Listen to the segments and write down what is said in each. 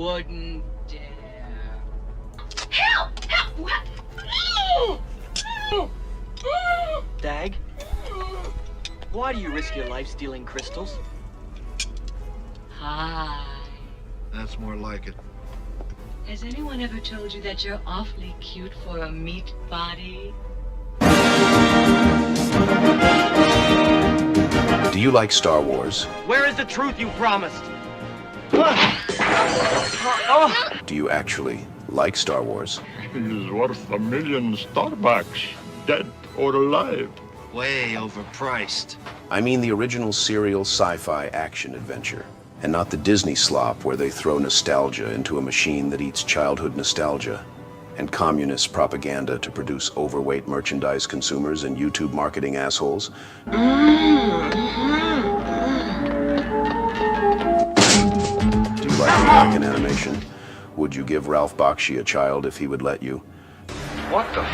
wouldn't dare. Help! Help! What? Dag, why do you risk your life stealing crystals? Hi. That's more like it. Has anyone ever told you that you're awfully cute for a meat body? Do you like Star Wars? Where is the truth you promised? Do you actually like Star Wars? He's worth 1,000,000 Starbucks, dead or alive. Way overpriced. I mean the original serial sci-fi action adventure, and not the Disney slop where they throw nostalgia into a machine that eats childhood nostalgia and communist propaganda to produce overweight merchandise consumers and YouTube marketing assholes. Do you like American animation? Would you give Ralph Bakshi a child if he would let you? What the?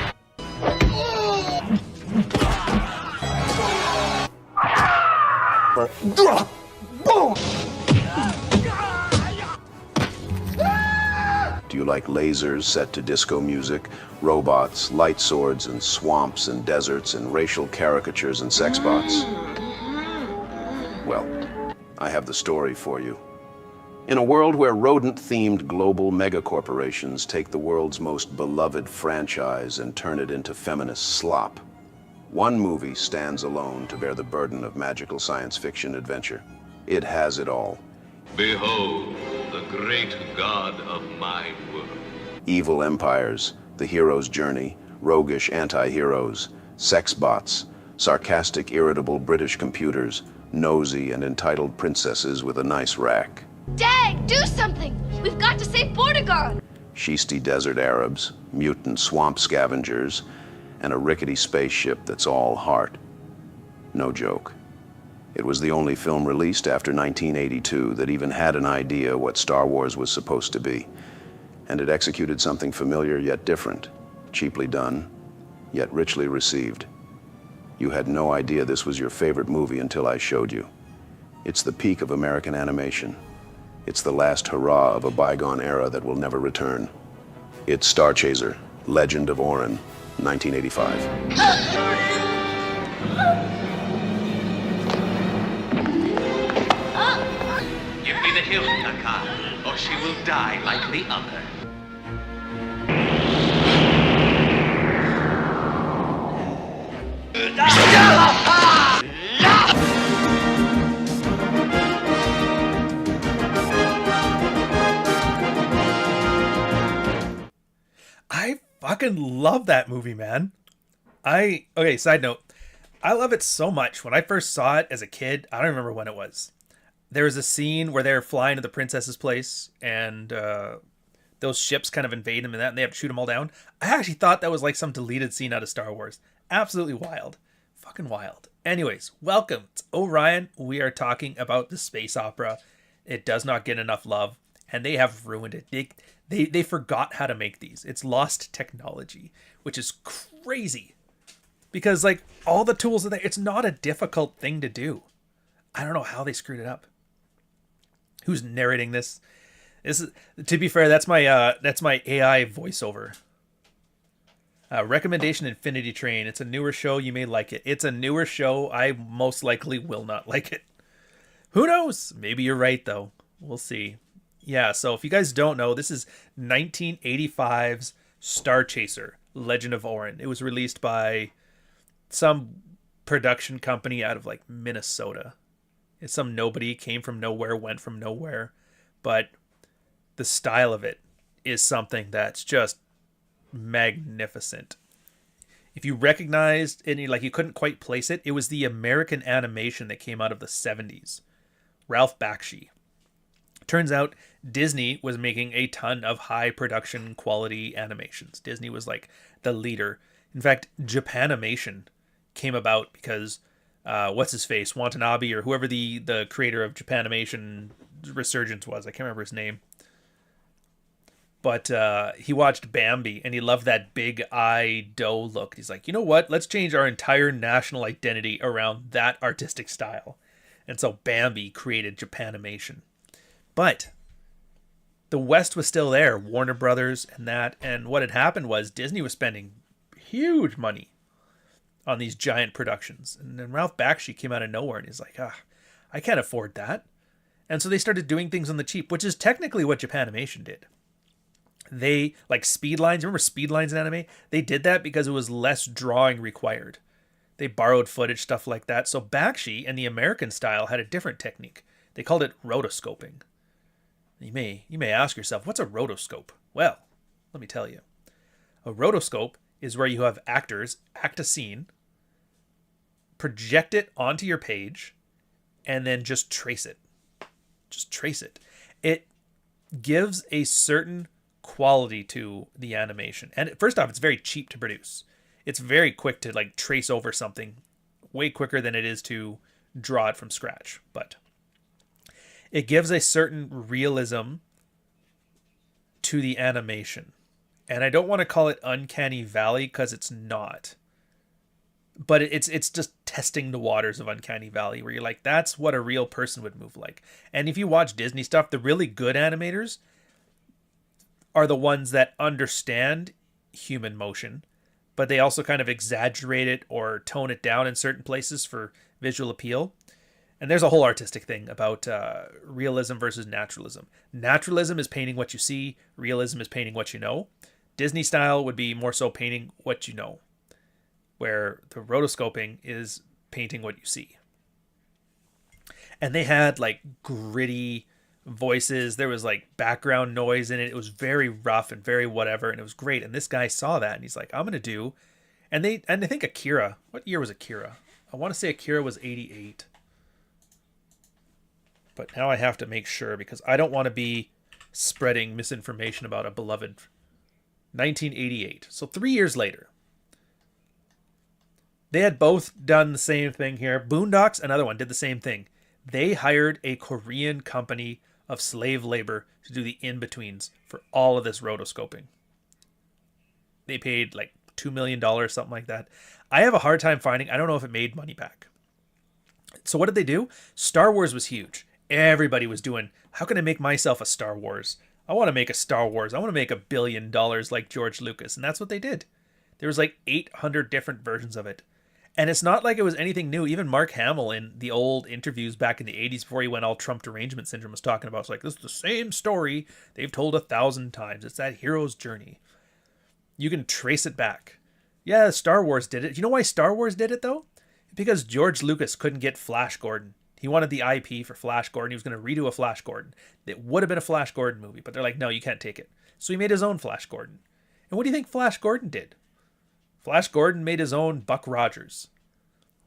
Do you like lasers set to disco music, robots, light swords, and swamps and deserts and racial caricatures and sex bots? Well, I have the story for you. In a world where rodent-themed global megacorporations take the world's most beloved franchise and turn it into feminist slop, one movie stands alone to bear the burden of magical science fiction adventure. It has it all. Behold, the great god of my world. Evil empires, the hero's journey, roguish anti-heroes, sex bots, sarcastic, irritable British computers, nosy and entitled princesses with a nice rack. Dag, do something! We've got to save Portugal! Shisty desert Arabs, mutant swamp scavengers, and a rickety spaceship that's all heart. No joke. It was the only film released after 1982 that even had an idea what Star Wars was supposed to be. And it executed something familiar yet different, cheaply done, yet richly received. You had no idea this was your favorite movie until I showed you. It's the peak of American animation. It's the last hurrah of a bygone era that will never return. It's Star Chaser, Legend of Ohrian, 1985. Give me the hilt, Taka, or she will die like the other. I fucking love that movie, man. Okay, side note. I love it so much. When I first saw it as a kid, I don't remember when it was. There was a scene where they're flying to the princess's place and those ships kind of invade them and they have to shoot them all down. I actually thought that was like some deleted scene out of Star Wars. Absolutely wild. Fucking wild. Anyways, welcome to Orion. We are talking about the space opera. It does not get enough love, and they have ruined it. They forgot how to make these. It's lost technology, which is crazy. Because, like, all the tools are there. It's not a difficult thing to do. I don't know how they screwed it up. Who's narrating this? This is, to be fair, that's my AI voiceover. Recommendation: Infinity Train. It's a newer show. You may like it. It's a newer show. I most likely will not like it. Who knows? Maybe you're right, though. We'll see. Yeah, so if you guys don't know, this is 1985's Star Chaser, Legend of Ohrian. It was released by some production company out of, like, Minnesota. It's some nobody, came from nowhere, went from nowhere. But the style of it is something that's just magnificent. If you recognized it, like, you couldn't quite place it, it was the American animation that came out of the 70s. Ralph Bakshi. Turns out Disney was making a ton of high production quality animations. Disney was like the leader. In fact, Japanimation came about because what's his face, Watanabe, or whoever the creator of Japanimation Resurgence was, I can't remember his name. But he watched Bambi and he loved that big eye doe look. He's like, you know what? Let's change our entire national identity around that artistic style. And so Bambi created Japanimation. But the West was still there, Warner Brothers and that. And what had happened was Disney was spending huge money on these giant productions. And then Ralph Bakshi came out of nowhere and he's like, I can't afford that. And so they started doing things on the cheap, which is technically what Japanimation did. They, like speed lines, remember speed lines in anime? They did that because it was less drawing required. They borrowed footage, stuff like that. So Bakshi and the American style had a different technique. They called it rotoscoping. You may ask yourself, what's a rotoscope? Well, let me tell you. A rotoscope is where you have actors act a scene, project it onto your page, and then just trace it. Just trace it. It gives a certain quality to the animation. And first off, it's very cheap to produce. It's very quick to like trace over something, way quicker than it is to draw it from scratch. But it gives a certain realism to the animation. And I don't want to call it Uncanny Valley because it's not. But it's just testing the waters of Uncanny Valley where you're like, that's what a real person would move like. And if you watch Disney stuff, the really good animators are the ones that understand human motion, but they also kind of exaggerate it or tone it down in certain places for visual appeal. And there's a whole artistic thing about realism versus naturalism. Naturalism is painting what you see. Realism is painting what you know. Disney style would be more so painting what you know, where the rotoscoping is painting what you see. And they had like gritty voices. There was like background noise in it. It was very rough and very whatever, and it was great. And this guy saw that and he's like, I'm gonna do. And I think Akira. What year was Akira? I want to say Akira was 88. But now I have to make sure because I don't want to be spreading misinformation about a beloved. 1988. So 3 years later. They had both done the same thing here. Boondocks, another one, did the same thing. They hired a Korean company of slave labor to do the in-betweens for all of this rotoscoping. They paid like $2 million, something like that. I have a hard time finding, I don't know if it made money back. So what did they do? Star Wars was huge. Everybody was doing, how can I make myself a Star Wars? I want to make a Star Wars. I want to make $1 billion like George Lucas. And that's what they did. There was like 800 different versions of it. And it's not like it was anything new. Even Mark Hamill in the old interviews back in the 80s before he went all Trump derangement syndrome was talking about, it's like, this is the same story they've told 1,000 times. It's that hero's journey. You can trace it back. Yeah, Star Wars did it. You know why Star Wars did it, though? Because George Lucas couldn't get Flash Gordon. He wanted the IP for Flash Gordon. He was going to redo a Flash Gordon. It would have been a Flash Gordon movie, but they're like, no, you can't take it. So he made his own Flash Gordon. And what do you think Flash Gordon did? Flash Gordon made his own Buck Rogers.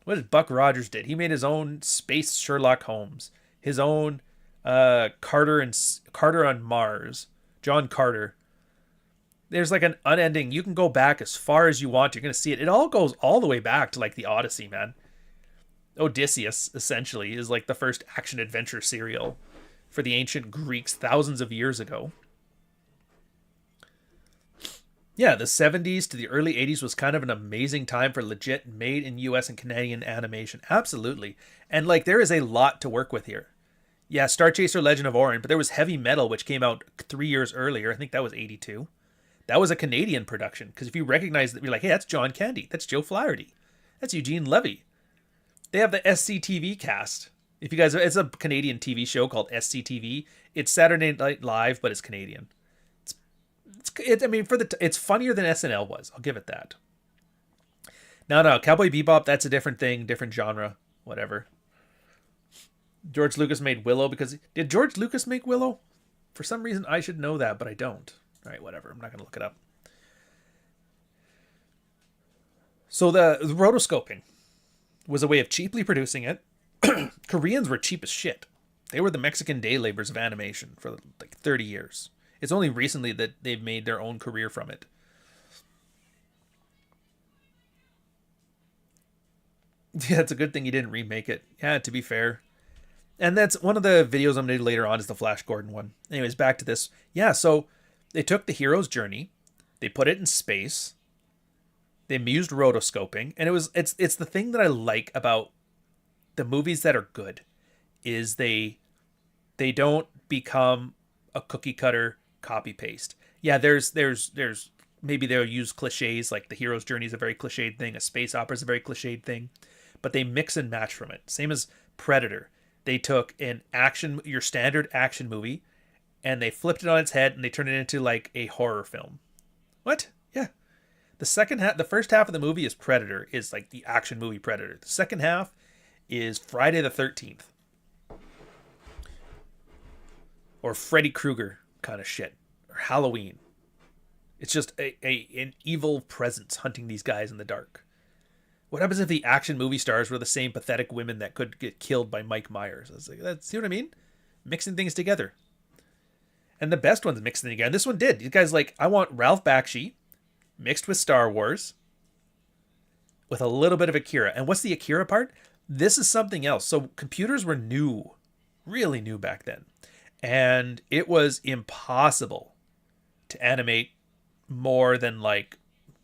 What did Buck Rogers did? He made his own Space Sherlock Holmes. His own Carter on Mars. John Carter. There's like an unending, you can go back as far as you want. You're going to see it. It all goes all the way back to like the Odyssey, man. Odysseus, essentially, is like the first action-adventure serial for the ancient Greeks thousands of years ago. Yeah, the 70s to the early 80s was kind of an amazing time for legit made in US and Canadian animation. Absolutely. And like there is a lot to work with here. Yeah, Star Chaser Legend of Orion, but there was Heavy Metal, which came out 3 years earlier. I think that was 82. That was a Canadian production. Because if you recognize that, you're like, hey, that's John Candy. That's Joe Flaherty. That's Eugene Levy. They have the SCTV cast. If you guys, it's a Canadian TV show called SCTV. It's Saturday Night Live, but it's Canadian. It's funnier than SNL was. I'll give it that. No, Cowboy Bebop, that's a different thing, different genre, whatever. George Lucas made Willow because... Did George Lucas make Willow? For some reason, I should know that, but I don't. All right, whatever. I'm not going to look it up. So the rotoscoping was a way of cheaply producing it. Koreans were cheap as shit. They were the Mexican day laborers of animation for like 30 years. It's only recently that they've made their own career from it. Yeah, it's a good thing you didn't remake it. Yeah, to be fair. And that's one of the videos I'm going to do later on is the Flash Gordon one. Anyways, back to this. Yeah, so they took the hero's journey. They put it in space. They used rotoscoping. And it's the thing that I like about the movies that are good is they don't become a cookie cutter copy paste. Yeah, there's maybe they'll use cliches, like the hero's journey is a very cliched thing, a space opera is a very cliched thing, but they mix and match from it. Same as Predator. They took your standard action movie, and they flipped it on its head and they turned it into like a horror film. What? Yeah. The first half of the movie is Predator, is like the action movie Predator. The second half is Friday the 13th. Or Freddy Krueger kind of shit. Or Halloween. It's just an evil presence hunting these guys in the dark. What happens if the action movie stars were the same pathetic women that could get killed by Mike Myers? I was like, see what I mean? Mixing things together. And the best ones mixing together. And this one did. These guys like, I want Ralph Bakshi mixed with Star Wars with a little bit of Akira. And what's the Akira part? This is something else. So computers were new, really new back then. And it was impossible to animate more than like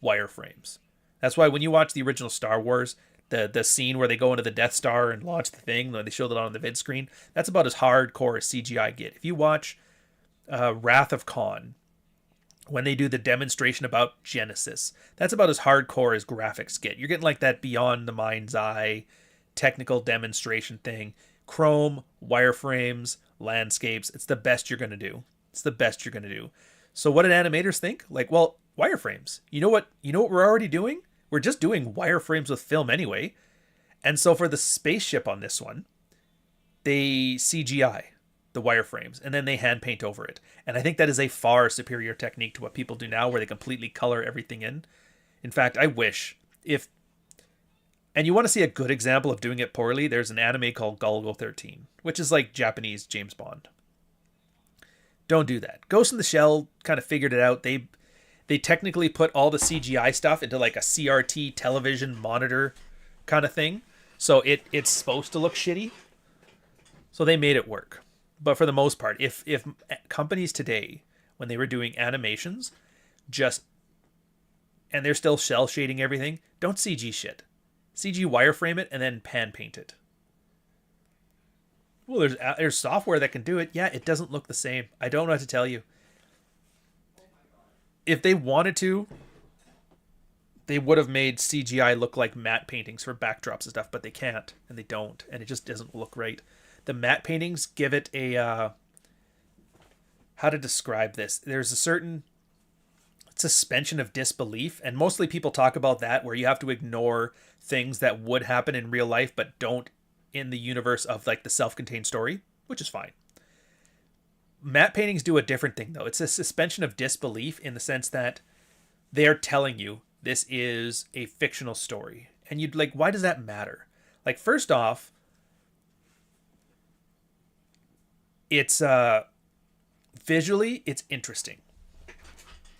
wireframes. That's why when you watch the original Star Wars, the scene where they go into the Death Star and launch the thing, when they showed it on the vid screen, that's about as hardcore as CGI get. If you watch Wrath of Khan, when they do the demonstration about Genesis, that's about as hardcore as graphics get. You're getting like that beyond the mind's eye technical demonstration thing. Chrome, wireframes, landscapes. It's the best you're going to do. It's the best you're going to do. So what did animators think? Like, well, wireframes. You know what we're already doing? We're just doing wireframes with film anyway. And so for the spaceship on this one, they CGI the wireframes and then they hand paint over it. And I think that is a far superior technique to what people do now, where they completely color everything in. In fact, I wish and you want to see a good example of doing it poorly, there's an anime called Golgo 13, which is like Japanese James Bond. Don't do that. Ghost in the Shell kind of figured it out. They technically put all the CGI stuff into like a CRT television monitor kind of thing. So it's supposed to look shitty. So they made it work. But for the most part, if companies today, when they were doing animations, and they're still cel shading everything, don't CG shit. CG wireframe it and then pan paint it. Well, there's software that can do it. Yeah, it doesn't look the same. I don't know what to tell you. If they wanted to, they would have made CGI look like matte paintings for backdrops and stuff, but they can't, and they don't, and it just doesn't look right. The matte paintings give it a how to describe this? There's a certain suspension of disbelief, and mostly people talk about that, where you have to ignore things that would happen in real life but don't in the universe of like the self-contained story, which is fine. Matte paintings do a different thing though. It's a suspension of disbelief in the sense that they're telling you this is a fictional story. And you'd like, why does that matter? Like, first off, it's visually it's interesting.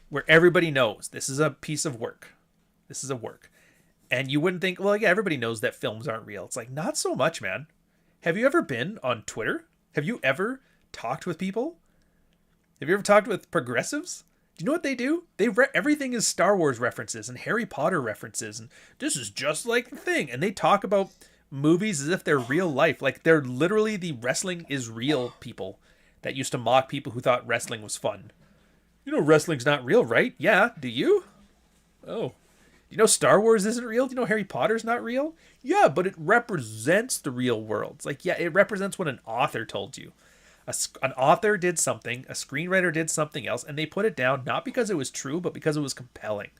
Where everybody knows this is a piece of work. This is a work. And you wouldn't think, well, yeah, everybody knows that films aren't real. It's like, not so much, man. Have you ever been on Twitter? Have you ever talked with people? Have you ever talked with progressives? Do you know what they do? Everything is Star Wars references and Harry Potter references. And this is just like the thing. And they talk about movies as if they're real life. Like, they're literally the wrestling is real people that used to mock people who thought wrestling was fun. You know wrestling's not real, right? Yeah. Do you? Oh. Do you know Star Wars isn't real? Do you know Harry Potter's not real? Yeah, but it represents the real world. It's like, yeah, it represents what an author told you. An author did something, a screenwriter did something else, and they put it down not because it was true, but because it was compelling.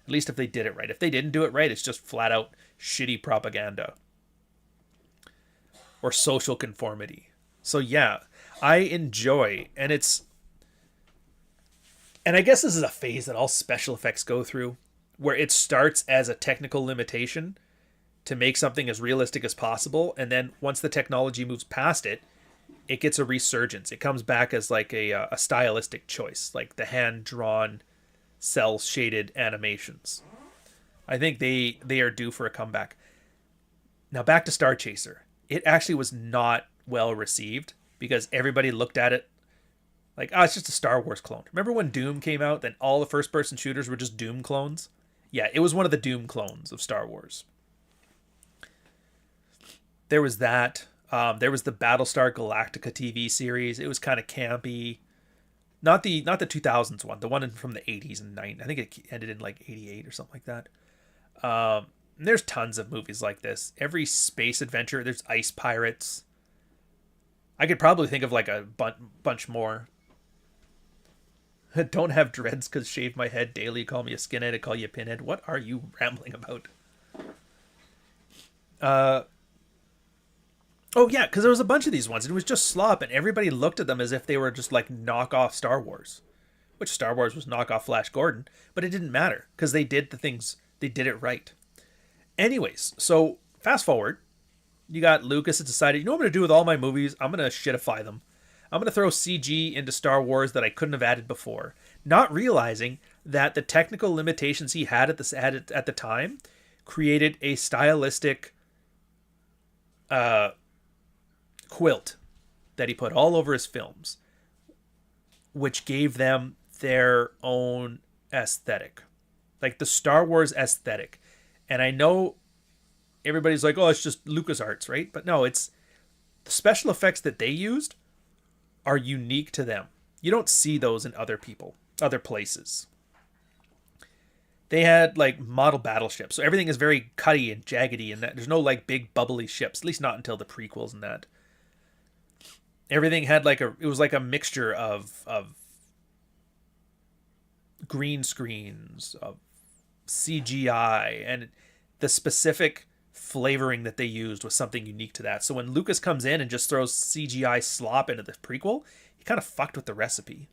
At least if they did it right. If they didn't do it right, it's just flat out shitty propaganda. Or social conformity. So yeah, I enjoy, and I guess this is a phase that all special effects go through, where it starts as a technical limitation to make something as realistic as possible, and then once the technology moves past it, it gets a resurgence. It comes back as like a stylistic choice, like the hand-drawn, cel-shaded animations. I think they are due for a comeback. Now back to Star Chaser. It actually was not well received because everybody looked at it like, oh, it's just a Star Wars clone. Remember when Doom came out, then all the first-person shooters were just Doom clones? Yeah, it was one of the Doom clones of Star Wars. There was that. There was the Battlestar Galactica TV series. It was kind of campy. Not the 2000s one, the one from the 80s and 90s. I think it ended in like 88 or something like that. There's tons of movies like this. Every space adventure, there's ice pirates. I could probably think of like a bunch more. Don't have dreads because shave my head daily. Call me a skinhead. I call you a pinhead. What are you rambling about? Oh yeah, because there was a bunch of these ones. And it was just slop, and everybody looked at them as if they were just like knockoff Star Wars. Which Star Wars was knockoff Flash Gordon, but it didn't matter because they did the things, they did it right. Anyways, so fast forward, you got Lucas has decided, you know what I'm going to do with all my movies? I'm going to shitify them. I'm going to throw CG into Star Wars that I couldn't have added before, not realizing that the technical limitations he had at the time created a stylistic quilt that he put all over his films, which gave them their own aesthetic, like the Star Wars aesthetic. And I know everybody's like, oh, it's just LucasArts, right? But no, it's the special effects that they used are unique to them. You don't see those in other places. They had like model battleships, so everything is very cutty and jaggedy, and that there's no like big bubbly ships, at least not until the prequels and that. Everything had it was like a mixture of green screens, of CGI, and the specific flavoring that they used was something unique to that. So when Lucas comes in and just throws CGI slop into the prequel, he kind of fucked with the recipe.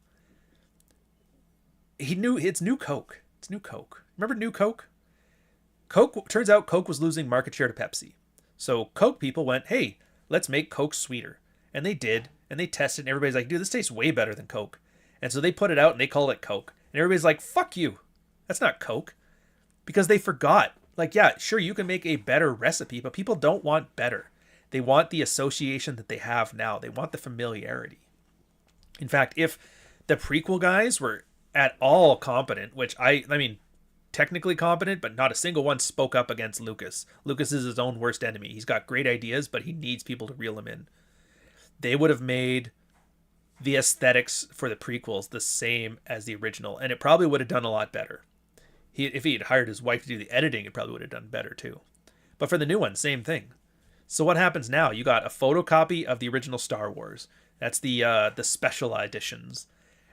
He knew it's New Coke. It's New Coke. Remember New Coke? Turns out Coke was losing market share to Pepsi. So Coke people went, hey, let's make Coke sweeter. And they did, and they tested, and everybody's like, dude, this tastes way better than Coke. And so they put it out, and they called it Coke. And everybody's like, fuck you. That's not Coke. Because they forgot. Like, yeah, sure, you can make a better recipe, but people don't want better. They want the association that they have now. They want the familiarity. In fact, if the prequel guys were at all competent, which I mean, technically competent, but not a single one spoke up against Lucas. Lucas is his own worst enemy. He's got great ideas, but he needs people to reel him in. They would have made the aesthetics for the prequels the same as the original, and it probably would have done a lot better. If he had hired his wife to do the editing, it probably would have done better too. But for the new one, same thing. So what happens now? You got a photocopy of the original Star Wars. That's the special editions.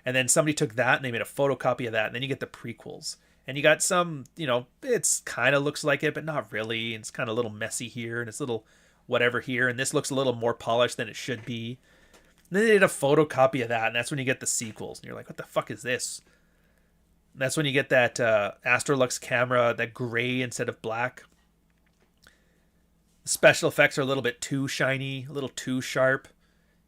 And then somebody took that and they made a photocopy of that, and then you get the prequels. And you got some, it's kind of looks like it, but not really. And it's kind of a little messy here, and it's a little whatever here, and this looks a little more polished than it should be. And then they did a photocopy of that, and that's when you get the sequels. And you're like, what the fuck is this? And that's when you get that Astrolux camera, that gray instead of black. The special effects are a little bit too shiny, a little too sharp.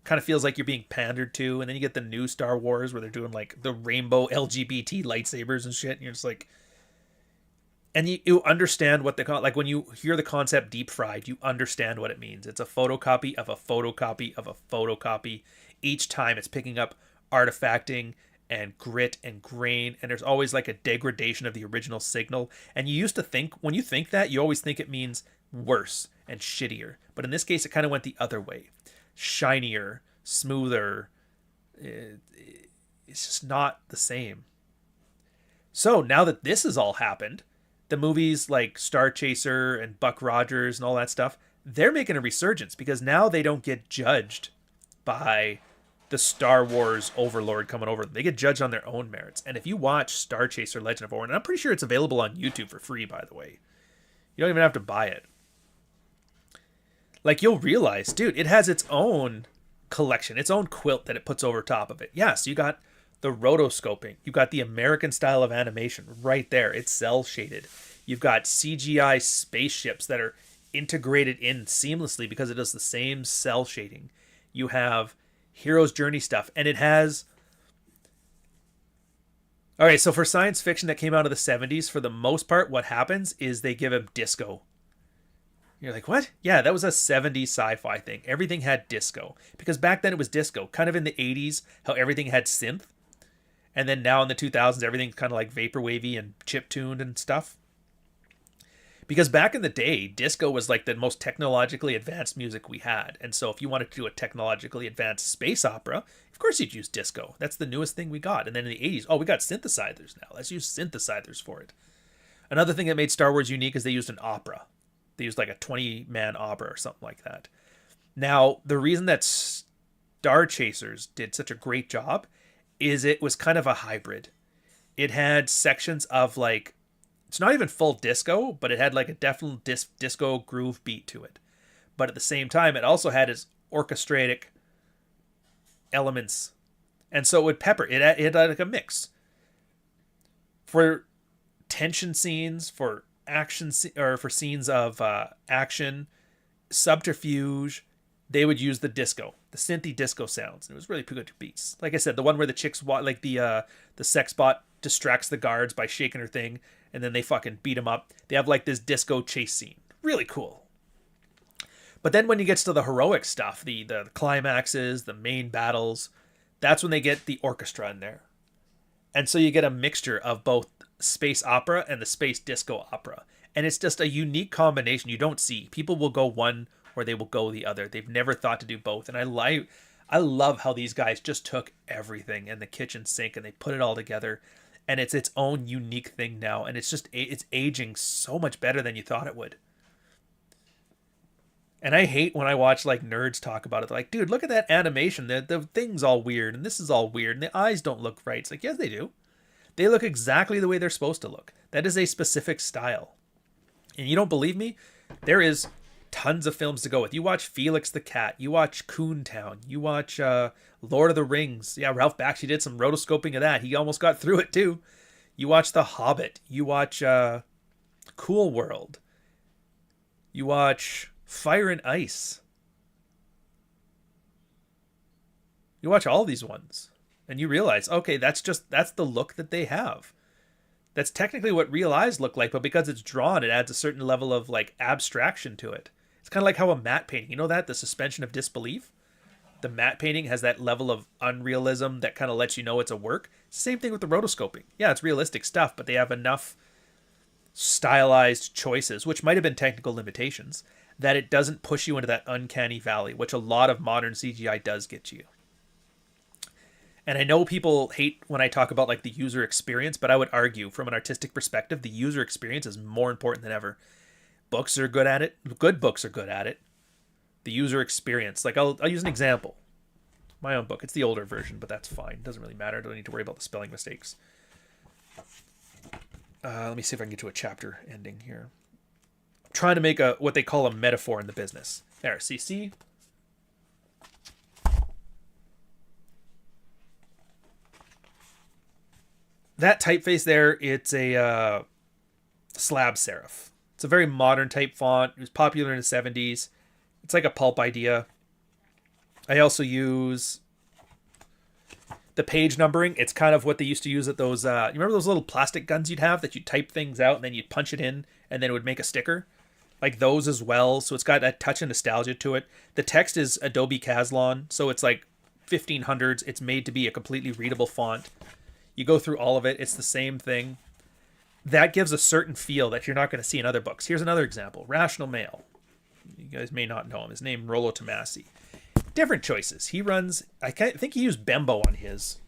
Kind of feels like you're being pandered to. And then you get the new Star Wars where they're doing like the rainbow LGBT lightsabers and shit. And you're just like... And you understand what they call it. Like when you hear the concept deep fried, you understand what it means. It's a photocopy of a photocopy of a photocopy. Each time it's picking up artifacting and grit and grain. And there's always like a degradation of the original signal. And you used to think, when you think that, you always think it means worse and shittier. But in this case, it kind of went the other way. Shinier, smoother. It's just not the same. So now that this has all happened, the movies like Star Chaser and Buck Rogers and all that stuff, they're making a resurgence because now they don't get judged by the Star Wars overlord coming over them. They get judged on their own merits. And if you watch Star Chaser Legend of Ohrian, and I'm pretty sure it's available on YouTube for free, by the way. You don't even have to buy it. Like, you'll realize, dude, it has its own collection, its own quilt that it puts over top of it. Yeah, so you got the rotoscoping. You got the American style of animation right there. It's cell shaded. You've got CGI spaceships that are integrated in seamlessly because it does the same cell shading. You have Hero's Journey stuff, and it has... All right, so for science fiction that came out of the 70s, for the most part, what happens is they give him disco. You're like, what? Yeah, that was a 70s sci-fi thing. Everything had disco. Because back then it was disco. Kind of in the 80s, how everything had synth. And then now in the 2000s, everything's kind of like vaporwavy and chip-tuned and stuff. Because back in the day, disco was like the most technologically advanced music we had. And so if you wanted to do a technologically advanced space opera, of course you'd use disco. That's the newest thing we got. And then in the 80s, oh, we got synthesizers now. Let's use synthesizers for it. Another thing that made Star Wars unique is they used an opera. They used like a 20-man opera or something like that. Now, the reason that Star Chasers did such a great job is it was kind of a hybrid. It had sections of like, it's not even full disco, but it had like a definite disco groove beat to it. But at the same time, it also had its orchestratic elements. And so it would pepper. It had like a mix. For tension scenes, for action, or for scenes of action, subterfuge, they would use the disco, the synthy disco sounds. And it was really good beats. Like I said, the one where the chicks, like the sex bot distracts the guards by shaking her thing, and then they fucking beat him up. They have like this disco chase scene. Really cool. But then when you get to the heroic stuff, the climaxes, the main battles, that's when they get the orchestra in there. And so you get a mixture of both space opera and the space disco opera. And it's just a unique combination you don't see. People will go one or they will go the other. They've never thought to do both. And I love how these guys just took everything in the kitchen sink and they put it all together. And it's its own unique thing now. And it's aging so much better than you thought it would. And I hate when I watch like nerds talk about it. They're like, dude, look at that animation. The thing's all weird and this is all weird and the eyes don't look right. It's like, yes, they do. They look exactly the way they're supposed to look. That is a specific style. And you don't believe me? There is tons of films to go with. You watch Felix the Cat. You watch Coontown. You watch Lord of the Rings. Yeah, Ralph Bakshi did some rotoscoping of that. He almost got through it too. You watch The Hobbit. You watch Cool World. You watch Fire and Ice. You watch all these ones and you realize, okay, that's the look that they have. That's technically what real eyes look like, but because it's drawn, it adds a certain level of like abstraction to it. It's kind of like how a matte painting, you know that? The suspension of disbelief? The matte painting has that level of unrealism that kind of lets you know it's a work. It's the same thing with the rotoscoping. Yeah, it's realistic stuff, but they have enough stylized choices, which might have been technical limitations, that it doesn't push you into that uncanny valley, which a lot of modern CGI does get you. And I know people hate when I talk about like the user experience, but I would argue from an artistic perspective, the user experience is more important than ever. Books are good at it. Good books are good at it. The user experience. Like I'll use an example. My own book. It's the older version, but that's fine. It doesn't really matter. I don't need to worry about the spelling mistakes. Let me see if I can get to a chapter ending here. I'm trying to make what they call a metaphor in the business. There, see? That typeface there, it's a slab serif. It's a very modern type font. It was popular in the 70s. It's like a pulp idea. I also use the page numbering. It's kind of what they used to use at those, you remember those little plastic guns you'd have that you type things out and then you'd punch it in and then it would make a sticker? Like those as well. So it's got that touch of nostalgia to it. The text is Adobe Caslon, so it's like 1500s. It's made to be a completely readable font. You go through all of it. It's the same thing. That gives a certain feel that you're not going to see in other books. Here's another example. Rational Male. You guys may not know him. His name, Rollo Tomasi. Different choices. He runs, I think he used Bembo on his.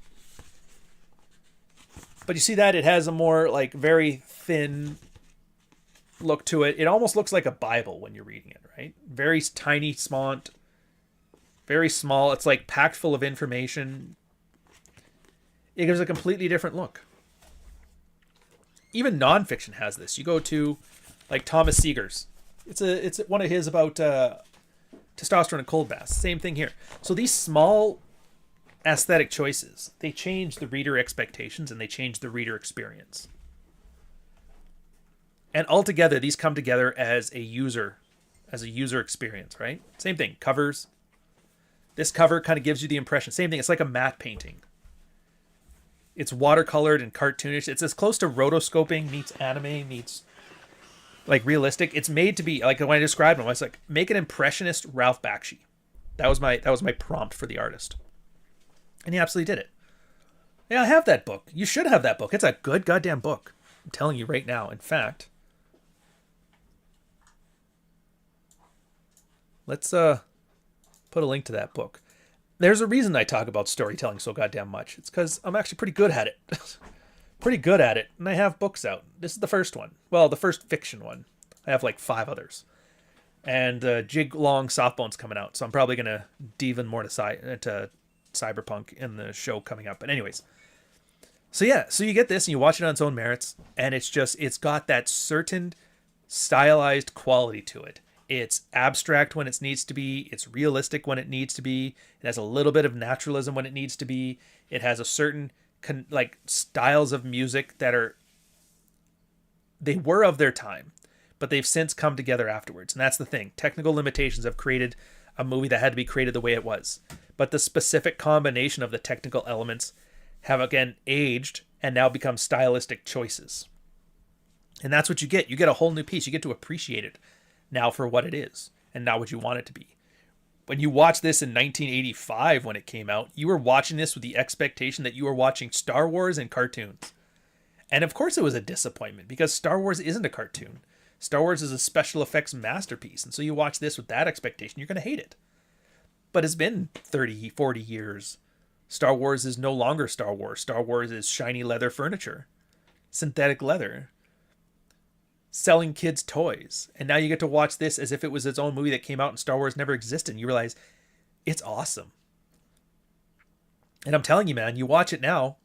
But you see that? It has a more like very thin look to it. It almost looks like a Bible when you're reading it, right? Very tiny font. Very small. It's like packed full of information. It gives a completely different look. Even nonfiction has this. You go to like Thomas Seeger's. It's one of his about testosterone and cold baths. Same thing here. So these small aesthetic choices, they change the reader expectations and they change the reader experience. And altogether, these come together as a user experience, right? Same thing. Covers. This cover kind of gives you the impression. Same thing. It's like a matte painting. It's watercolored and cartoonish. It's as close to rotoscoping meets anime meets like realistic. It's made to be like when I described him, I was like, make an impressionist Ralph Bakshi. That was my prompt for the artist. And he absolutely did it. Yeah, I have that book. You should have that book. It's a good goddamn book. I'm telling you right now. In fact, Let's put a link to that book. There's a reason I talk about storytelling so goddamn much. It's because I'm actually pretty good at it. Pretty good at it. And I have books out. This is the first one. Well, the first fiction one. I have like 5 others. And Jig Long Softbone's coming out. So I'm probably going to dive in more to Cyberpunk in the show coming up. But anyways. So yeah, so you get this and you watch it on its own merits. And it's got that certain stylized quality to it. It's abstract when it needs to be. It's realistic when it needs to be. It has a little bit of naturalism when it needs to be. It has a certain like styles of music that they were of their time, but they've since come together afterwards. And that's the thing. Technical limitations have created a movie that had to be created the way it was. But the specific combination of the technical elements have again aged and now become stylistic choices. And that's what you get. You get a whole new piece. You get to appreciate it now for what it is and not what you want it to be. When you watch this in 1985 when it came out, you were watching this with the expectation that you were watching Star Wars and cartoons. And of course it was a disappointment because Star Wars isn't a cartoon. Star Wars is a special effects masterpiece. And so you watch this with that expectation, you're going to hate it. But it's been 30, 40 years. Star Wars is no longer Star Wars. Star Wars is shiny leather furniture, synthetic leather, selling kids toys. And now you get to watch this as if it was its own movie that came out and Star Wars never existed. And you realize it's awesome. And I'm telling you, man, you watch it now.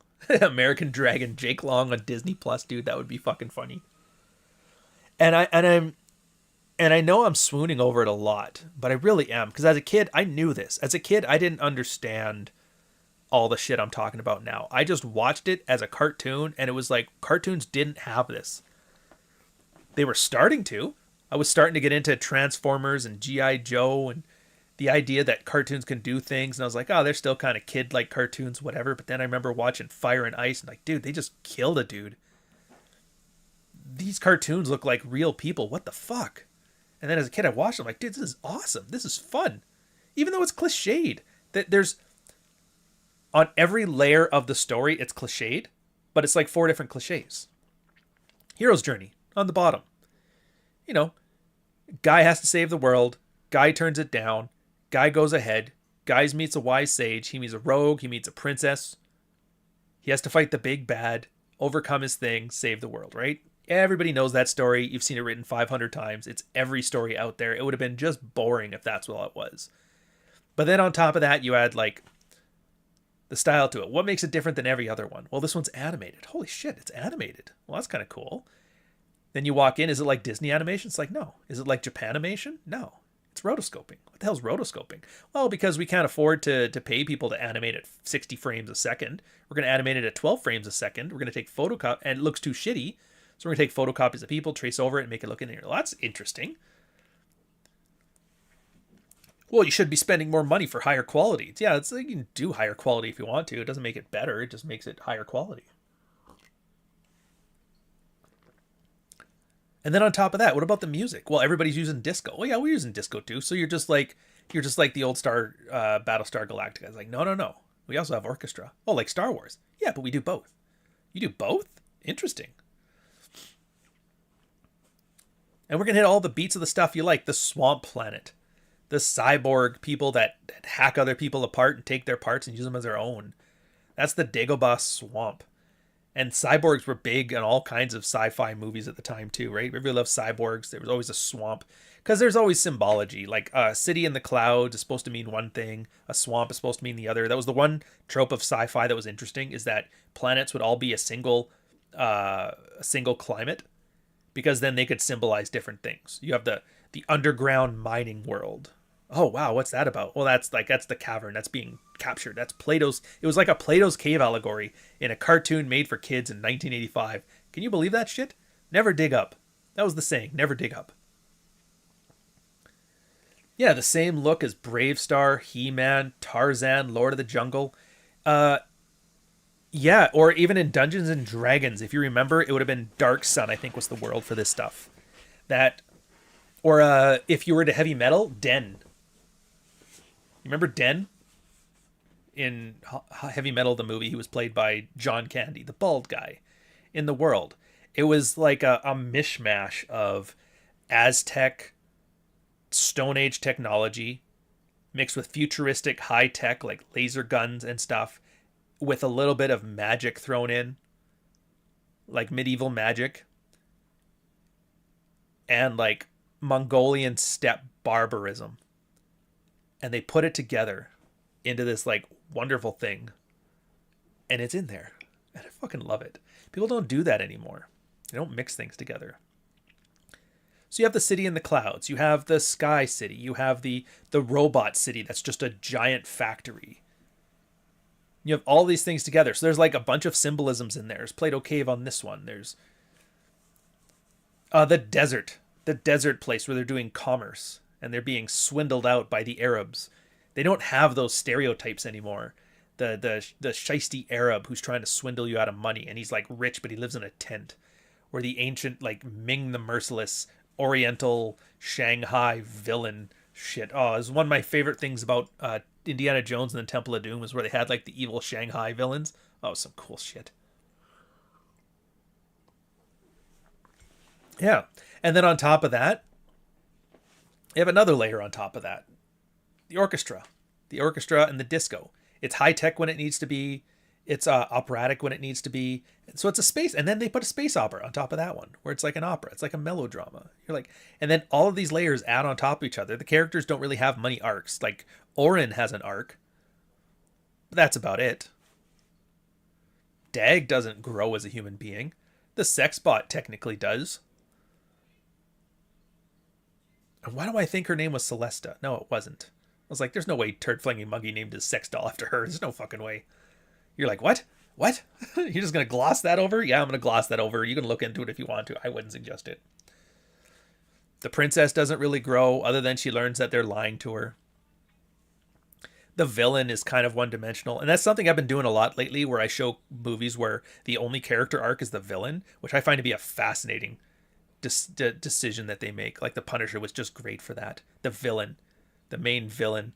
American Dragon, Jake Long on Disney Plus, dude, that would be fucking funny. And I know I'm swooning over it a lot, but I really am. Because as a kid, I knew this. As a kid, I didn't understand all the shit I'm talking about now. I just watched it as a cartoon, and it was like cartoons didn't have this. They were starting to. I was starting to get into Transformers and G.I. Joe and the idea that cartoons can do things. And I was like, oh, they're still kind of kid-like cartoons, whatever. But then I remember watching Fire and Ice and like, dude, they just killed a dude. These cartoons look like real people. What the fuck? And then as a kid, I watched them like, dude, this is awesome. This is fun. Even though it's cliched. There's on every layer of the story, it's cliched. But it's like 4 different cliches. Hero's journey. On the bottom. You know, guy has to save the world. Guy turns it down. Guy goes ahead. Guy meets a wise sage. He meets a rogue. He meets a princess. He has to fight the big bad, overcome his thing, save the world, right? Everybody knows that story. You've seen it written 500 times. It's every story out there. It would have been just boring if that's all it was. But then on top of that, you add like the style to it. What makes it different than every other one? Well, this one's animated. Holy shit, it's animated. Well, that's kind of cool. Then you walk in, is it like Disney animation? It's like, no. Is it like Japanimation? No. It's rotoscoping. What the hell's rotoscoping? Well, because we can't afford to pay people to animate at 60 frames a second. We're going to animate it at 12 frames a second. We're going to take photocopy, and it looks too shitty. So we're going to take photocopies of people, trace over it, and make it look in here. Well, that's interesting. Well, you should be spending more money for higher quality. Yeah, it's like you can do higher quality if you want to. It doesn't make it better. It just makes it higher quality. And then on top of that, what about the music? Well, everybody's using disco. Well, yeah, we're using disco too. So you're just like the old Battlestar Galactica. It's like, no. We also have orchestra. Oh, like Star Wars. Yeah, but we do both. You do both? Interesting. And we're going to hit all the beats of the stuff you like. The swamp planet. The cyborg people that hack other people apart and take their parts and use them as their own. That's the Dagobah swamp. And cyborgs were big in all kinds of sci-fi movies at the time too, right? Everybody loved cyborgs. There was always a swamp. Because there's always symbology. Like a city in the clouds is supposed to mean one thing. A swamp is supposed to mean the other. That was the one trope of sci-fi that was interesting, is that planets would all be a single climate. Because then they could symbolize different things. You have the underground mining world. Oh, wow, what's that about? Well, that's the cavern that's being captured. That's Plato's. It was like a Plato's cave allegory in a cartoon made for kids in 1985. Can you believe that shit? Never dig up. That was the saying, never dig up. Yeah, the same look as Brave Star, He-Man, Tarzan, Lord of the Jungle. Yeah, or even in Dungeons and Dragons, if you remember, it would have been Dark Sun, I think, was the world for this stuff. Or if you were to heavy metal, Den. You remember Den? In Heavy Metal, the movie, he was played by John Candy, the bald guy in the world. It was like a mishmash of Aztec, Stone Age technology mixed with futuristic high tech like laser guns and stuff, with a little bit of magic thrown in, like medieval magic, and like Mongolian steppe barbarism. And they put it together into this like wonderful thing. And it's in there. And I fucking love it. People don't do that anymore. They don't mix things together. So you have the city in the clouds. You have the sky city. You have the robot city that's just a giant factory. You have all these things together. So there's like a bunch of symbolisms in there. There's Plato Cave on this one. There's the desert place where they're doing commerce and they're being swindled out by the Arabs. They don't have those stereotypes anymore. The shisty Arab who's trying to swindle you out of money, and he's like rich but he lives in a tent. Or the ancient like Ming the Merciless Oriental Shanghai villain shit. Oh, it was one of my favorite things about Indiana Jones and the Temple of Doom, was where they had like the evil Shanghai villains. Oh, some cool shit. Yeah. And then on top of that, you have another layer on top of that. The orchestra and the disco. It's high tech when it needs to be. It's operatic when it needs to be. So it's a space, and then they put a space opera on top of that one, where it's like an opera. It's like a melodrama. You're like, and then all of these layers add on top of each other. The characters don't really have many arcs. Like Ohrian has an arc, but that's about it. Dag doesn't grow as a human being. The Sexbot technically does. And why do I think her name was Celesta? No, it wasn't. I was like, there's no way Turd Flinging Monkey named his sex doll after her. There's no fucking way. You're like, what? What? You're just going to gloss that over? Yeah, I'm going to gloss that over. You can look into it if you want to. I wouldn't suggest it. The princess doesn't really grow, other than she learns that they're lying to her. The villain is kind of one-dimensional. And that's something I've been doing a lot lately, where I show movies where the only character arc is the villain, which I find to be a fascinating decision that they make. Like The Punisher was just great for that. The villain, the main villain,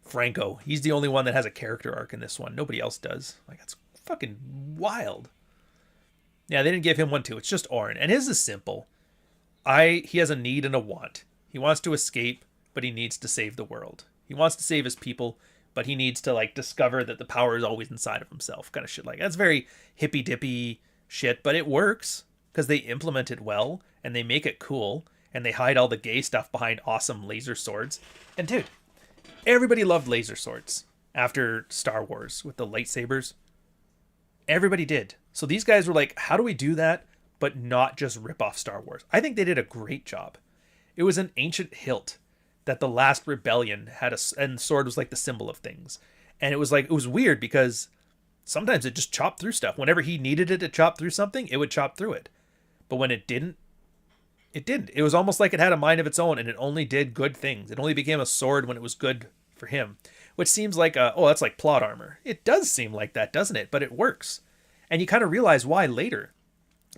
Franco, he's the only one that has a character arc in this one. Nobody else does. Like, that's fucking wild. Yeah, they didn't give him one too. It's just Ohrian. And his is simple. He has a need and a want. He wants to escape, but he needs to save the world. He wants to save his people, but he needs to like discover that the power is always inside of himself. Kind of shit like that. That's very hippy dippy shit, but it works because they implement it well and they make it cool and they hide all the gay stuff behind awesome laser swords. And dude, everybody loved laser swords after Star Wars with the lightsabers. Everybody did. So these guys were like, how do we do that, but not just rip off Star Wars? I think they did a great job. It was an ancient hilt that the last rebellion had, and the sword was like the symbol of things. And it was like, it was weird because sometimes it just chopped through stuff. Whenever he needed it to chop through something, it would chop through it. But when it didn't, it didn't. It was almost like it had a mind of its own and it only did good things. It only became a sword when it was good for him, which seems like, that's like plot armor. It does seem like that, doesn't it? But it works. And you kind of realize why later.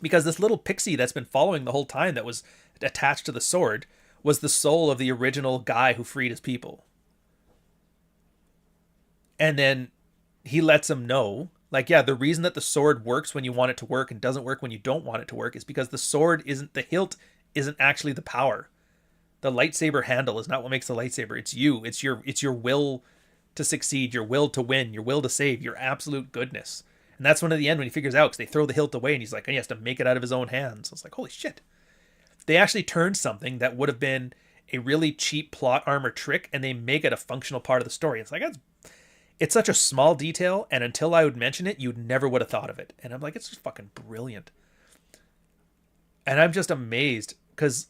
Because this little pixie that's been following the whole time that was attached to the sword was the soul of the original guy who freed his people. And then he lets him know, like, yeah, the reason that the sword works when you want it to work and doesn't work when you don't want it to work is because the sword isn't, the hilt isn't actually the power. The lightsaber handle is not what makes the lightsaber. It's you. It's your will to succeed, your will to win, your will to save, your absolute goodness. And that's when at the end when he figures out, because they throw the hilt away and he's like, and he has to make it out of his own hands. It's like, holy shit. They actually turned something that would have been a really cheap plot armor trick and they make it a functional part of the story. It's like, it's such a small detail, and until I would mention it, you never would have thought of it. And I'm like, it's just fucking brilliant. And I'm just amazed because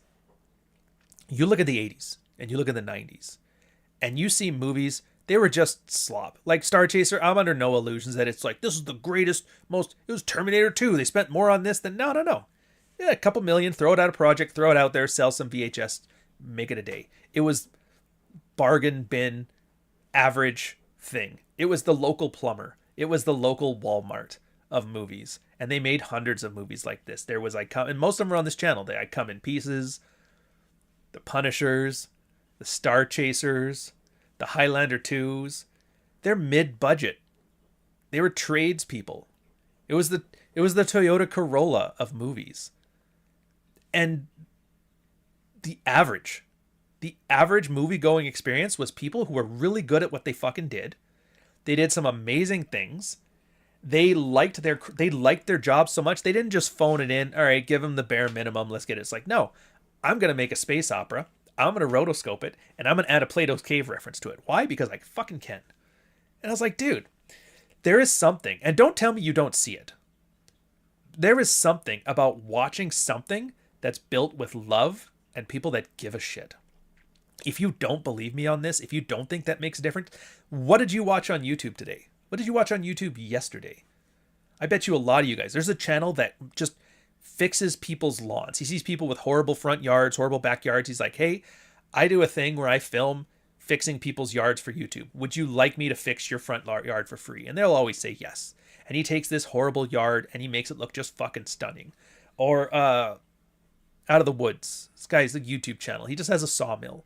you look at the 80s and you look at the 90s and you see movies, they were just slop. Like Star Chaser, I'm under no illusions that it's like, this is the greatest, it was Terminator 2. They spent more on this than, no. Yeah, a couple million, throw it out a project, throw it out there, sell some VHS, make it a day. It was bargain bin, average thing. It was the local plumber. It was the local Walmart of movies. And they made hundreds of movies like this. There was and most of them are on this channel. They Come in Pieces, The Punishers, The Star Chasers, The Highlander 2s. They're mid-budget. They were tradespeople. It was the Toyota Corolla of movies. And the average The average movie-going experience was people who were really good at what they fucking did. They did some amazing things. They liked their job so much they didn't just phone it in. All right, give them the bare minimum. Let's get it. It's like, no, I'm gonna make a space opera. I'm gonna rotoscope it, and I'm gonna add a Plato's Cave reference to it. Why? Because I fucking can. And I was like, dude, there is something, and don't tell me you don't see it. There is something about watching something that's built with love and people that give a shit. If you don't believe me on this, if you don't think that makes a difference, what did you watch on YouTube today? What did you watch on YouTube yesterday? I bet you a lot of you guys. There's a channel that just fixes people's lawns. He sees people with horrible front yards, horrible backyards. He's like, hey, I do a thing where I film fixing people's yards for YouTube. Would you like me to fix your front yard for free? And they'll always say yes. And he takes this horrible yard and he makes it look just fucking stunning. Or Out of the Woods. This guy's a YouTube channel. He just has a sawmill.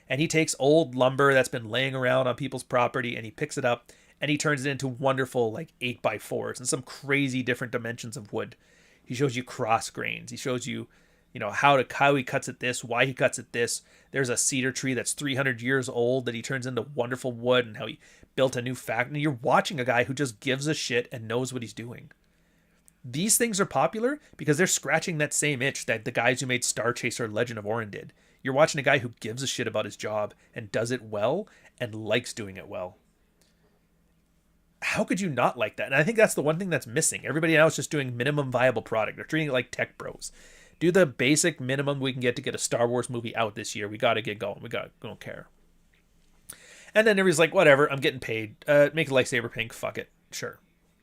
And he takes old lumber that's been laying around on people's property and he picks it up and he turns it into wonderful like 8x4s and some crazy different dimensions of wood. He shows you cross grains. He shows you, how he cuts it this, why he cuts it this. There's a cedar tree that's 300 years old that he turns into wonderful wood and how he built a new factory. And you're watching a guy who just gives a shit and knows what he's doing. These things are popular because they're scratching that same itch that the guys who made Star Chaser Legend of Ohrian did. You're watching a guy who gives a shit about his job and does it well and likes doing it well. How could you not like that? And I think that's the one thing that's missing. Everybody now is just doing minimum viable product. They're treating it like tech bros. Do the basic minimum we can get to get a Star Wars movie out this year. We got to get going. We don't care. And then everybody's like, whatever, I'm getting paid. Make a lightsaber pink. Fuck it. Sure.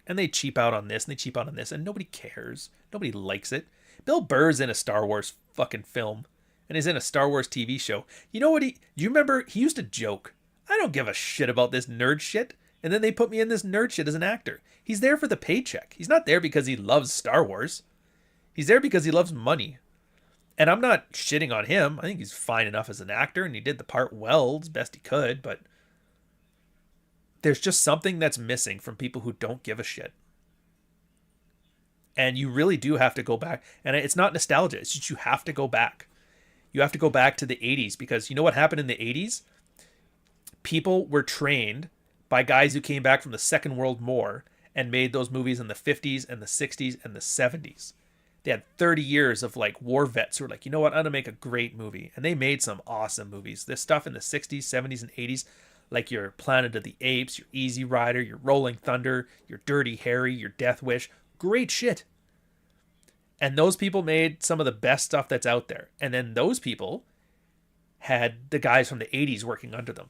And they cheap out on this and they cheap out on this and nobody cares. Nobody likes it. Bill Burr's in a Star Wars fucking film. And he's in a Star Wars TV show. You know what do you remember? He used to joke, I don't give a shit about this nerd shit. And then they put me in this nerd shit as an actor. He's there for the paycheck. He's not there because he loves Star Wars. He's there because he loves money. And I'm not shitting on him. I think he's fine enough as an actor and he did the part well as best he could. But there's just something that's missing from people who don't give a shit. And you really do have to go back. And it's not nostalgia. It's just you have to go back. You have to go back to the 80s because you know what happened in the 80s? People were trained by guys who came back from the Second World War and made those movies in the 50s and the 60s and the 70s. They had 30 years of like war vets who were like, you know what, I'm going to make a great movie. And they made some awesome movies. This stuff in the 60s, 70s, and 80s, like your Planet of the Apes, your Easy Rider, your Rolling Thunder, your Dirty Harry, your Death Wish. Great shit. And those people made some of the best stuff that's out there. And then those people had the guys from the 80s working under them.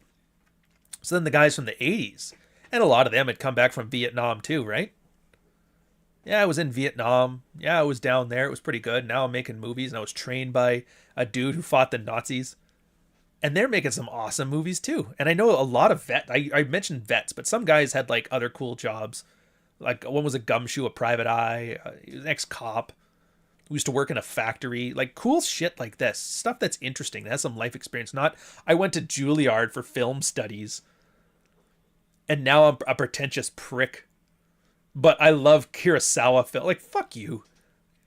So then the guys from the 80s, and a lot of them had come back from Vietnam too, right? Yeah, I was in Vietnam. Yeah, I was down there. It was pretty good. Now I'm making movies, and I was trained by a dude who fought the Nazis. And they're making some awesome movies too. And I know a lot of I mentioned vets, but some guys had like other cool jobs. Like one was a gumshoe, a private eye. He was an ex-cop who used to work in a factory. Like cool shit like this. Stuff that's interesting. That has some life experience. Not, I went to Juilliard for film studies. And now I'm a pretentious prick. But I love Kurosawa film. Like, fuck you.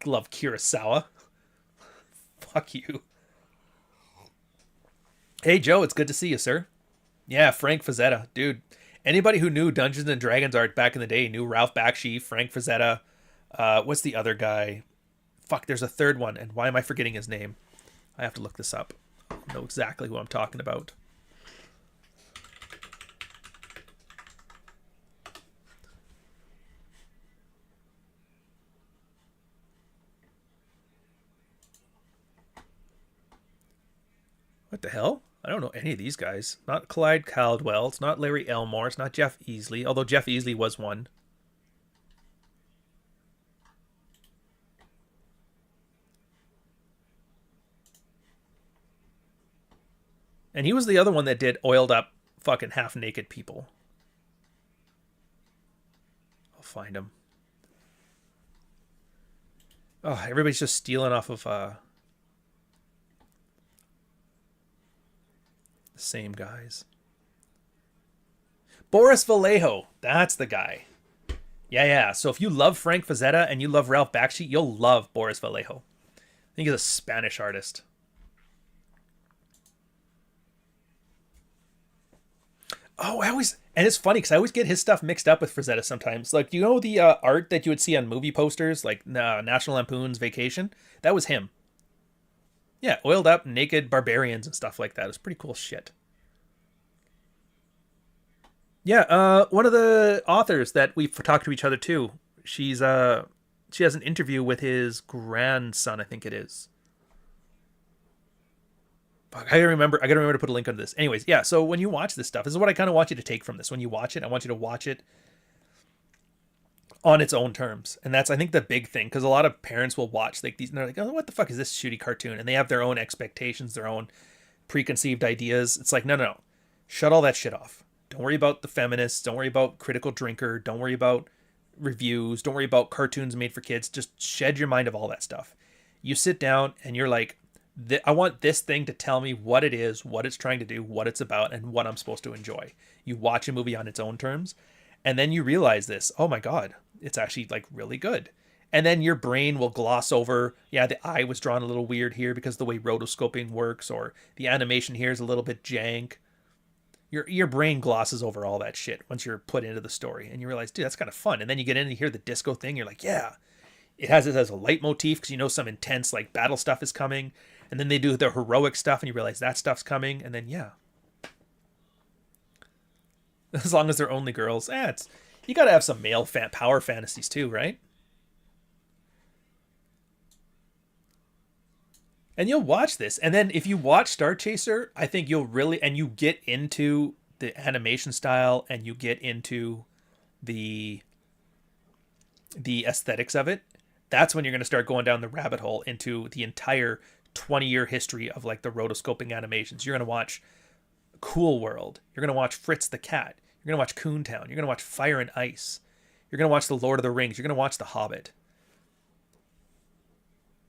Love Kurosawa. Fuck you. Hey, Joe, it's good to see you, sir. Yeah, Frank Frazetta. Dude, anybody who knew Dungeons and Dragons art back in the day knew Ralph Bakshi, Frank Frazetta. What's the other guy? Fuck, there's a third one. And why am I forgetting his name? I have to look this up. I know exactly who I'm talking about. What the hell? I don't know any of these guys. Not Clyde Caldwell. It's not Larry Elmore. It's not Jeff Easley. Although Jeff Easley was one. And he was the other one that did oiled up fucking half naked people. I'll find him. Oh, everybody's just stealing off of the same guys. Boris Vallejo. That's the guy. Yeah. So if you love Frank Frazetta and you love Ralph Bakshi, you'll love Boris Vallejo. I think he's a Spanish artist. Oh, and it's funny because I always get his stuff mixed up with Frazetta sometimes. Like, you know the art that you would see on movie posters, like National Lampoon's Vacation? That was him. Yeah, oiled up, naked barbarians and stuff like that. It's pretty cool shit. Yeah, one of the authors that we've talked to each other too. She has an interview with his grandson, I think it is. Fuck, I gotta remember to put a link on this. Anyways, yeah, so when you watch this stuff, this is what I kind of want you to take from this. When you watch it, I want you to watch it on its own terms. And that's, I think, the big thing, because a lot of parents will watch like these and they're like, oh, what the fuck is this shitty cartoon? And they have their own expectations, their own preconceived ideas. It's like, no. Shut all that shit off. Don't worry about the feminists. Don't worry about Critical Drinker. Don't worry about reviews. Don't worry about cartoons made for kids. Just shed your mind of all that stuff. You sit down and you're like, I want this thing to tell me what it is, what it's trying to do, what it's about, and what I'm supposed to enjoy. You watch a movie on its own terms, and then you realize this, oh my God, it's actually like really good. And then your brain will gloss over, yeah, the eye was drawn a little weird here because the way rotoscoping works, or the animation here is a little bit jank. Your brain glosses over all that shit once you're put into the story, and you realize, dude, that's kind of fun. And then you get in and hear the disco thing, you're like, yeah, it has it as a leitmotif because you know some intense like battle stuff is coming. And then they do the heroic stuff and you realize that stuff's coming. And then, yeah. As long as they're only girls. You got to have some male power fantasies too, right? And you'll watch this. And then if you watch Star Chaser, I think you'll really, and you get into the animation style and you get into the aesthetics of it. That's when you're going to start going down the rabbit hole into the entire 20-year history of like the rotoscoping animations. You're going to watch Cool World. You're going to watch Fritz the Cat. You're going to watch Coontown. You're going to watch Fire and Ice. You're going to watch The Lord of the Rings. You're going to watch The Hobbit.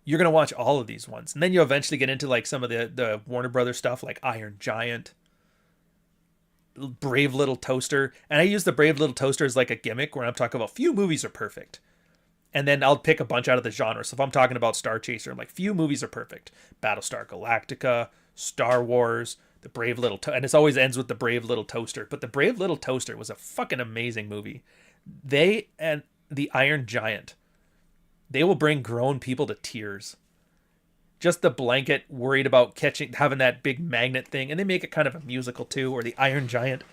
You're going to watch all of these ones. And then you'll eventually get into like some of the Warner Brothers stuff like Iron Giant, Brave Little Toaster. And I use the Brave Little Toaster as like a gimmick where I'm talking about few movies are perfect. And then I'll pick a bunch out of the genre. So if I'm talking about Star Chaser, I'm like, few movies are perfect. Battlestar Galactica, Star Wars, The Brave Little and it always ends with The Brave Little Toaster. But The Brave Little Toaster was a fucking amazing movie. They and the Iron Giant, they will bring grown people to tears. Just the blanket worried about having that big magnet thing. And they make it kind of a musical too, or the Iron Giant.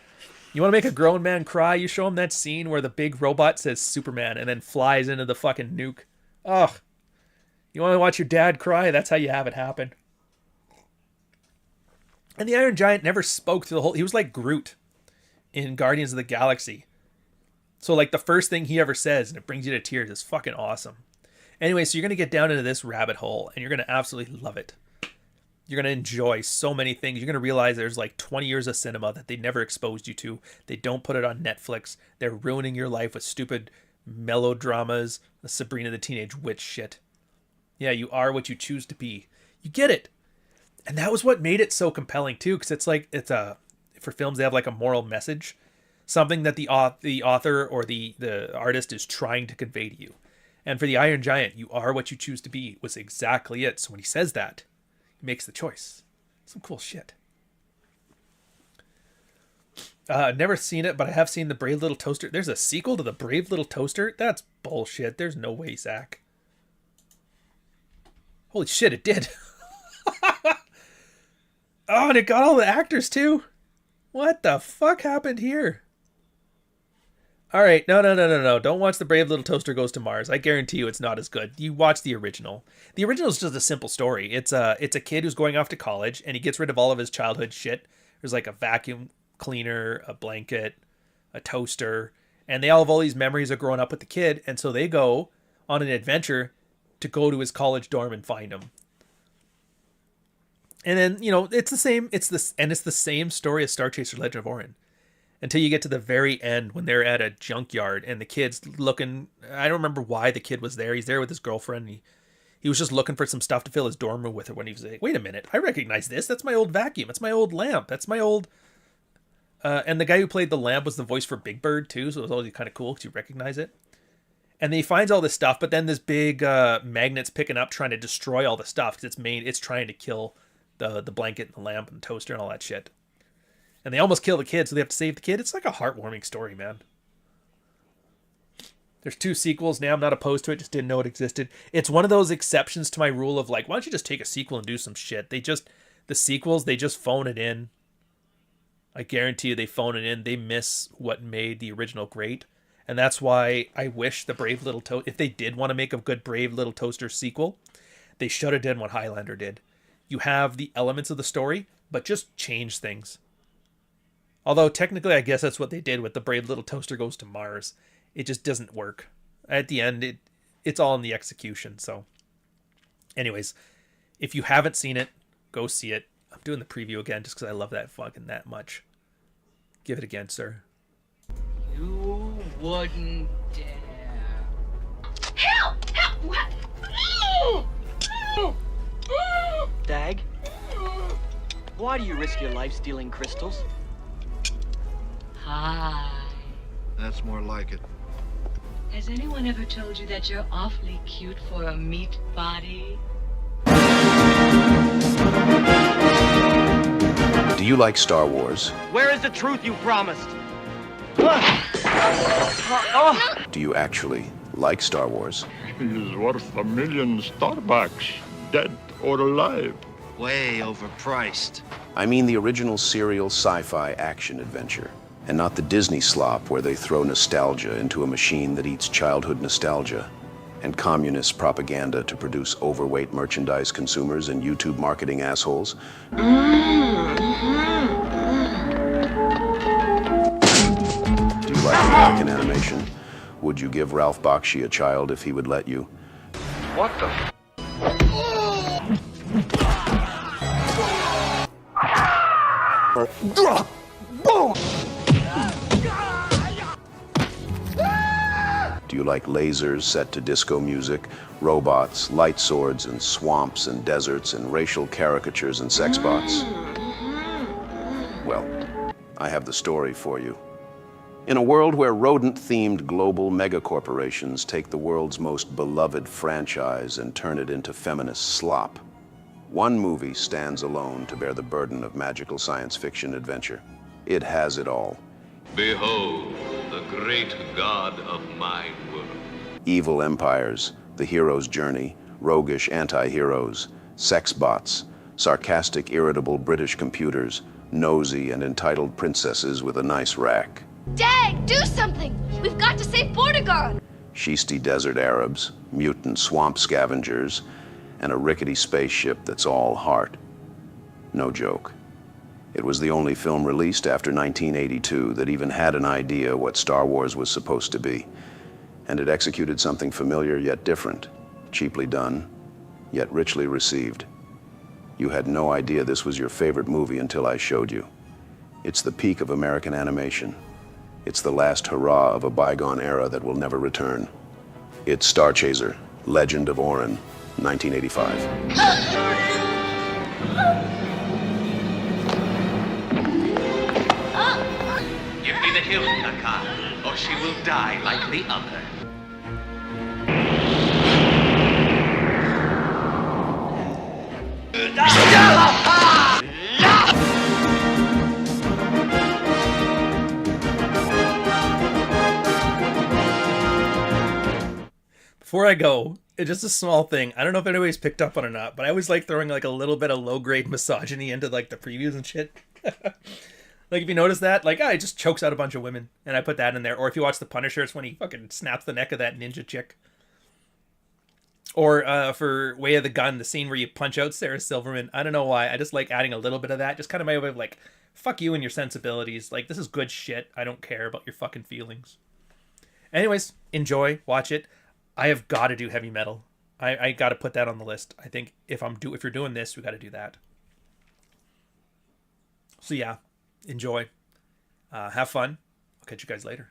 You want to make a grown man cry? You show him that scene where the big robot says Superman and then flies into the fucking nuke. Ugh. You want to watch your dad cry? That's how you have it happen. And the Iron Giant never spoke to the whole... He was like Groot in Guardians of the Galaxy. So like the first thing he ever says, and it brings you to tears, is fucking awesome. Anyway, so you're going to get down into this rabbit hole, and you're going to absolutely love it. You're going to enjoy so many things. You're going to realize there's like 20 years of cinema that they never exposed you to. They don't put it on Netflix. They're ruining your life with stupid melodramas, the Sabrina the Teenage Witch shit. Yeah, you are what you choose to be. You get it. And that was what made it so compelling too, because it's like, for films, they have like a moral message. Something that the author or the artist is trying to convey to you. And for the Iron Giant, you are what you choose to be was exactly it. So when he says that, he makes the choice. Some cool shit. I've never seen it, but I have seen The Brave Little Toaster. There's a sequel to The Brave Little Toaster? That's bullshit. There's no way, Zach. Holy shit, it did. Oh, and it got all the actors too. What the fuck happened here? All right, no. Don't watch The Brave Little Toaster Goes to Mars. I guarantee you it's not as good. You watch the original. The original is just a simple story. It's a kid who's going off to college, and he gets rid of all of his childhood shit. There's like a vacuum cleaner, a blanket, a toaster, and they all have all these memories of growing up with the kid, and so they go on an adventure to go to his college dorm and find him. And then, it's the same story as Star Chaser Legend of Orion. Until you get to the very end when they're at a junkyard and the kid's looking... I don't remember why the kid was there. He's there with his girlfriend. And he was just looking for some stuff to fill his dorm room with her when he was like, wait a minute, I recognize this. That's my old vacuum. That's my old lamp. That's my old... and the guy who played the lamp was the voice for Big Bird too, so it was always kind of cool because you recognize it. And then he finds all this stuff, but then this big magnet's picking up trying to destroy all the stuff because it's trying to kill the blanket and the lamp and the toaster and all that shit. And they almost kill the kid, so they have to save the kid. It's like a heartwarming story, man. There's 2 sequels now. I'm not opposed to it. Just didn't know it existed. It's one of those exceptions to my rule of like, why don't you just take a sequel and do some shit? The sequels, they just phone it in. I guarantee you they phone it in. They miss what made the original great. And that's why I wish the Brave Little Toaster, if they did want to make a good Brave Little Toaster sequel, they should have done what Highlander did. You have the elements of the story, but just change things. Although technically I guess that's what they did with the Brave Little Toaster Goes to Mars. It just doesn't work. At the end, it's all in the execution. So anyways, if you haven't seen it, go see it. I'm doing the preview again just because I love that fucking that much. Give it again, sir. You wouldn't dare. Help! Help! Dag, why do you risk your life stealing crystals? Hi. That's more like it. Has anyone ever told you that you're awfully cute for a meat body? Do you like Star Wars? Where is the truth you promised? Do you actually like Star Wars? He's worth $1 million Starbacks, dead or alive. Way overpriced. I mean the original serial sci-fi action adventure, and not the Disney slop where they throw nostalgia into a machine that eats childhood nostalgia and communist propaganda to produce overweight merchandise consumers and YouTube marketing assholes. Do you like American animation? Would you give Ralph Bakshi a child if he would let you? What the? Do you like lasers set to disco music, robots, light swords, and swamps and deserts and racial caricatures and sex bots? Well, I have the story for you. In a world where rodent-themed global megacorporations take the world's most beloved franchise and turn it into feminist slop, one movie stands alone to bear the burden of magical science fiction adventure. It has it all. Behold, the great god of my world. Evil empires, the hero's journey, roguish anti-heroes, sex bots, sarcastic, irritable British computers, nosy and entitled princesses with a nice rack. Dag, do something! We've got to save Vortigern! Shisty desert Arabs, mutant swamp scavengers, and a rickety spaceship that's all heart. No joke. It was the only film released after 1982 that even had an idea what Star Wars was supposed to be. And it executed something familiar yet different, cheaply done, yet richly received. You had no idea this was your favorite movie until I showed you. It's the peak of American animation. It's the last hurrah of a bygone era that will never return. It's Star Chaser, Legend of Ohrian, 1985. Give me the hilt, Taka, or she will die like the other. Before I go, it's just a small thing. I don't know if anybody's picked up on it or not, but I always like throwing like a little bit of low-grade misogyny into like the previews and shit. Like if you notice that, like, he just chokes out a bunch of women, and I put that in there. Or if you watch The Punisher, it's when he fucking snaps the neck of that ninja chick. Or for Way of the Gun, the scene where you punch out Sarah Silverman. I don't know why. I just like adding a little bit of that. Just kind of my way of like, fuck you and your sensibilities. Like, this is good shit. I don't care about your fucking feelings. Anyways, enjoy, watch it. I have got to do heavy metal. I got to put that on the list. I think if you're doing this, we got to do that. So yeah, enjoy. Have fun. I'll catch you guys later.